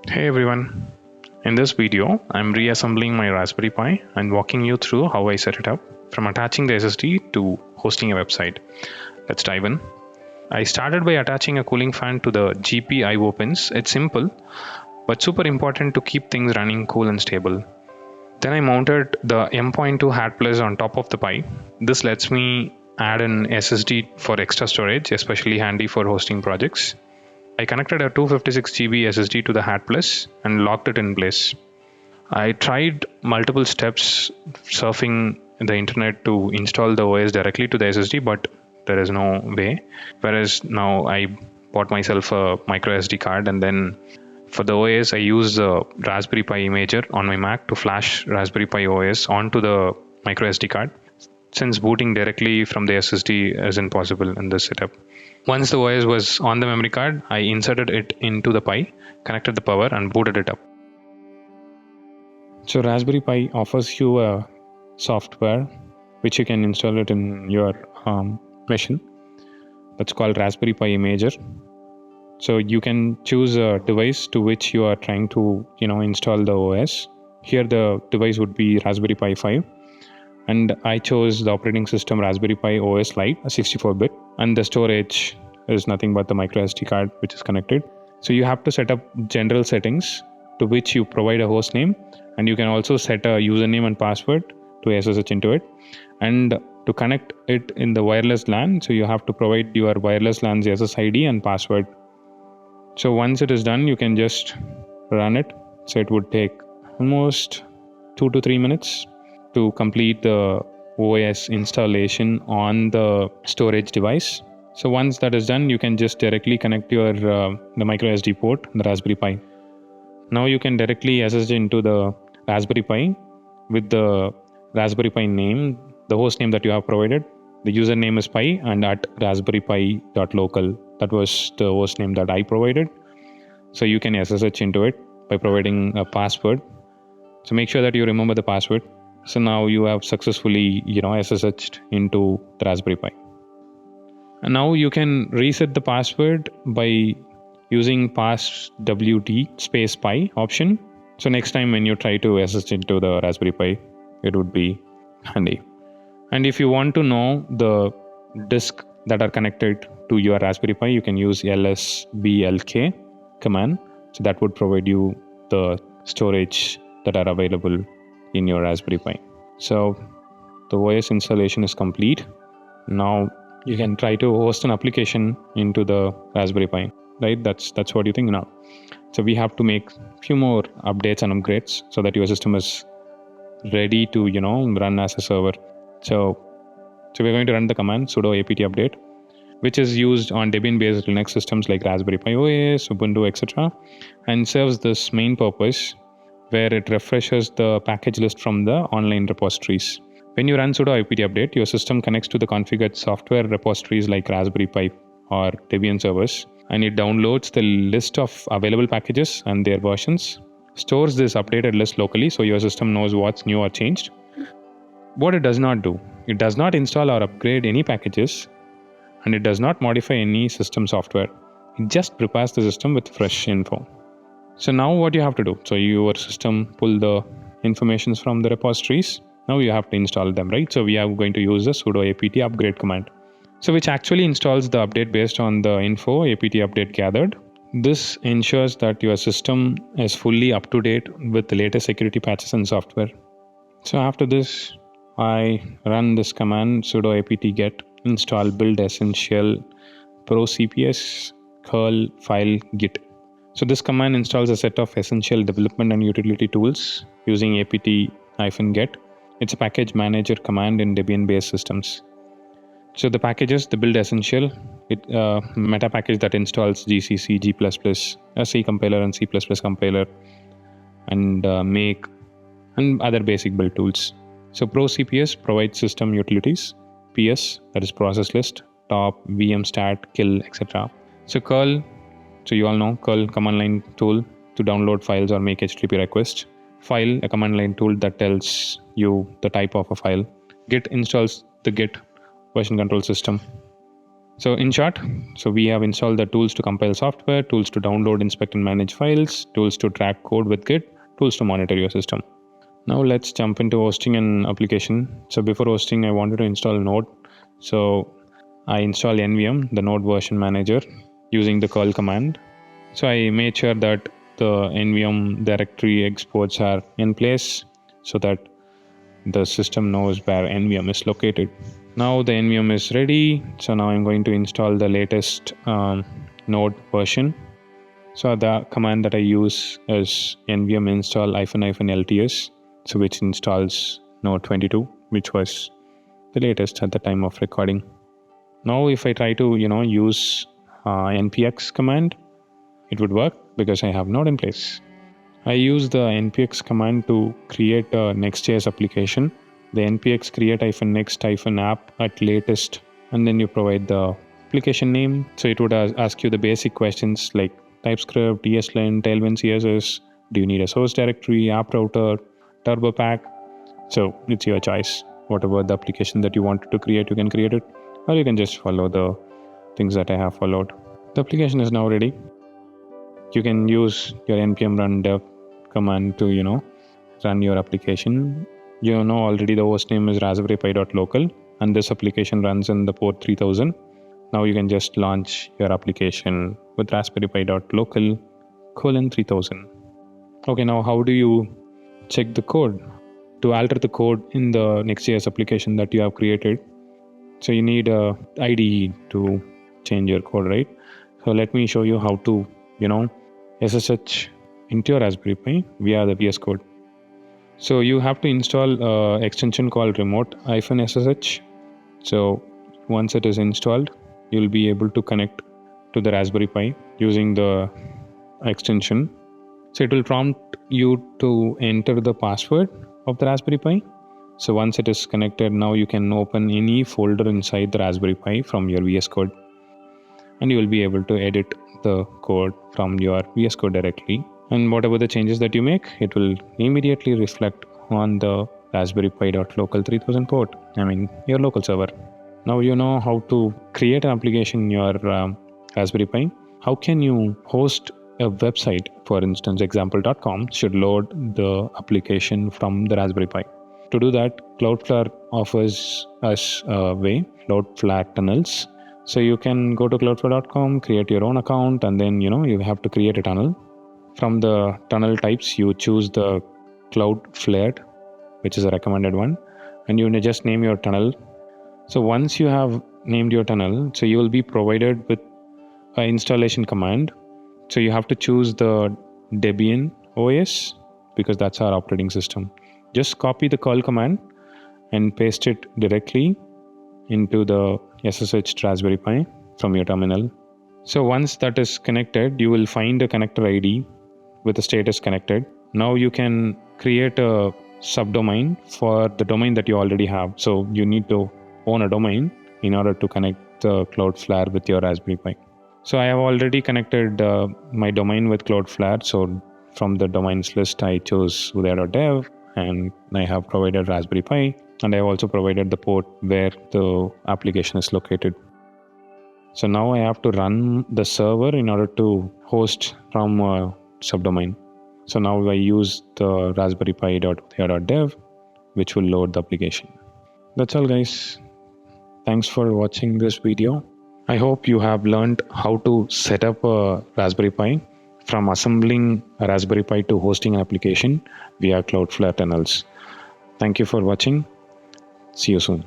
Hey everyone, in this video I'm reassembling my Raspberry Pi and walking you through how I set it up, from attaching the SSD to hosting a website. Let's dive in. I started by attaching a cooling fan to the GPIO pins. It's simple but super important to keep things running cool and stable. Then I mounted the M.2 hat plus on top of the Pi. This lets me add an SSD for extra storage, especially handy for hosting projects. I connected a 256 GB SSD to the hat plus and locked it in place. I tried multiple steps surfing the internet to install the OS directly to the SSD, but there is no way. Whereas now I bought myself a micro SD card, and then for the OS I use the Raspberry Pi imager on my Mac to flash Raspberry Pi OS onto the micro SD card, since booting directly from the SSD isn't possible in this setup. Once the OS was on the memory card, I inserted it into the Pi, connected the power and booted it up. So Raspberry Pi offers you a software which you can install it in your machine. That's called Raspberry Pi Imager. So you can choose a device to which you are trying to install the OS. Here the device would be Raspberry Pi 5. And I chose the operating system Raspberry Pi OS Lite, a 64-bit, and the storage is nothing but the micro SD card which is connected. So you have to set up general settings to which you provide a host name, and you can also set a username and password to SSH into it. And to connect it in the wireless LAN, so you have to provide your wireless LAN's SSID and password. So once it is done, you can just run it. So it would take almost 2 to 3 minutes to complete the OS installation on the storage device. So once that is done, you can just directly connect your the micro SD port, the Raspberry Pi. Now you can directly SSH into the Raspberry Pi with the Raspberry Pi name, the host name that you have provided. The username is Pi and at raspberrypi.local. That was the host name that I provided. So you can SSH into it by providing a password. So make sure that you remember the password. So now you have successfully, SSH'd into the Raspberry Pi. And now you can reset the password by using passwd space pi option. So next time when you try to SSH into the Raspberry Pi, it would be handy. And if you want to know the disk that are connected to your Raspberry Pi, you can use lsblk command. So that would provide you the storage that are available in your Raspberry Pi. So the OS installation is complete. Now you can try to host an application into the Raspberry Pi, right? That's what you think now. So we have to make few more updates and upgrades so that your system is ready to run as a server. So we're going to run the command sudo apt update, which is used on Debian-based Linux systems like Raspberry Pi OS, Ubuntu, etc., and serves this main purpose where it refreshes the package list from the online repositories. When you run sudo apt update, your system connects to the configured software repositories like Raspberry Pi or Debian servers, and it downloads the list of available packages and their versions, stores this updated list locally so your system knows what's new or changed. What it does not do, it does not install or upgrade any packages, and it does not modify any system software. It just prepares the system with fresh info. So now what you have to do, so your system pull the informations from the repositories. Now you have to install them, right? So we are going to use the sudo apt upgrade command. So which actually installs the update based on the info apt update gathered. This ensures that your system is fully up to date with the latest security patches and software. So after this, I run this command sudo apt get install build essential pro cps curl file git. So this command installs a set of essential development and utility tools using apt-get. It's a package manager command in Debian-based systems. So the packages, the build essential, meta package that installs GCC, G++, a C compiler and C++ compiler, and make and other basic build tools. So pro CPS provides system utilities, PS, that is process list, top, VM stat, kill, etc. So curl, so you all know curl command line tool to download files or make HTTP requests. File, a command line tool that tells you the type of a file. Git installs the Git version control system. So in short, so we have installed the tools to compile software, tools to download, inspect and manage files, tools to track code with Git, tools to monitor your system. Now let's jump into hosting an application. So before hosting, I wanted to install Node. So I install NVM, the Node version manager, using the curl command. So I made sure that the NVM directory exports are in place so that the system knows where NVM is located. Now the NVM is ready. So now I'm going to install the latest Node version. So the command that I use is nvm install -lts, so which installs Node 22, which was the latest at the time of recording. Now if I try to use npx command, it would work because I have Node in place. I use the npx command to create a Next.js application. The npx create -next-app at latest, and then you provide the application name. So it would ask you the basic questions like TypeScript, ESLint, Tailwind CSS. Do you need a source directory, app router, turbo pack? So it's your choice. Whatever the application that you wanted to create, you can create it, or you can just follow the things that I have followed. The application is now ready. You can use your npm run dev command to run your application. Already the host name is raspberrypi.local, and this application runs in the port 3000. Now you can just launch your application with raspberrypi.local :3000. Okay, now how do you check the code? To alter the code in the Next.js application that you have created, so you need a IDE to change your code, right? So let me show you how to SSH into your Raspberry Pi via the VS Code. So you have to install an extension called remote-SSH. So once it is installed, you'll be able to connect to the Raspberry Pi using the extension. So it will prompt you to enter the password of the Raspberry Pi. So once it is connected, now you can open any folder inside the Raspberry Pi from your VS Code, and you will be able to edit the code from your VS Code directly. And whatever the changes that you make, it will immediately reflect on the raspberrypi.local 3000 port, your local server. Now you know how to create an application in your Raspberry Pi. How can you host a website? For instance, example.com should load the application from the Raspberry Pi. To do that, Cloudflare offers us a way, Cloudflare tunnels. So you can go to cloudflare.com, create your own account, and then you have to create a tunnel. From the tunnel types, you choose the Cloudflare, which is a recommended one, and you just name your tunnel. So once you have named your tunnel, so you will be provided with an installation command. So you have to choose the Debian OS because that's our operating system. Just copy the curl command and paste it directly into the SSH Raspberry Pi from your terminal. So once that is connected, you will find a connector ID with the status connected. Now you can create a subdomain for the domain that you already have. So you need to own a domain in order to connect the Cloudflare with your Raspberry Pi. So I have already connected my domain with Cloudflare. So from the domains list, I chose udaya.dev, and I have provided Raspberry Pi, and I have also provided the port where the application is located. So now I have to run the server in order to host from a subdomain. So now I use the raspberrypi.udaya.dev, which will load the application. That's all, guys. Thanks for watching this video. I hope you have learned how to set up a Raspberry Pi, from assembling a Raspberry Pi to hosting an application via Cloudflare tunnels. Thank you for watching. See you soon.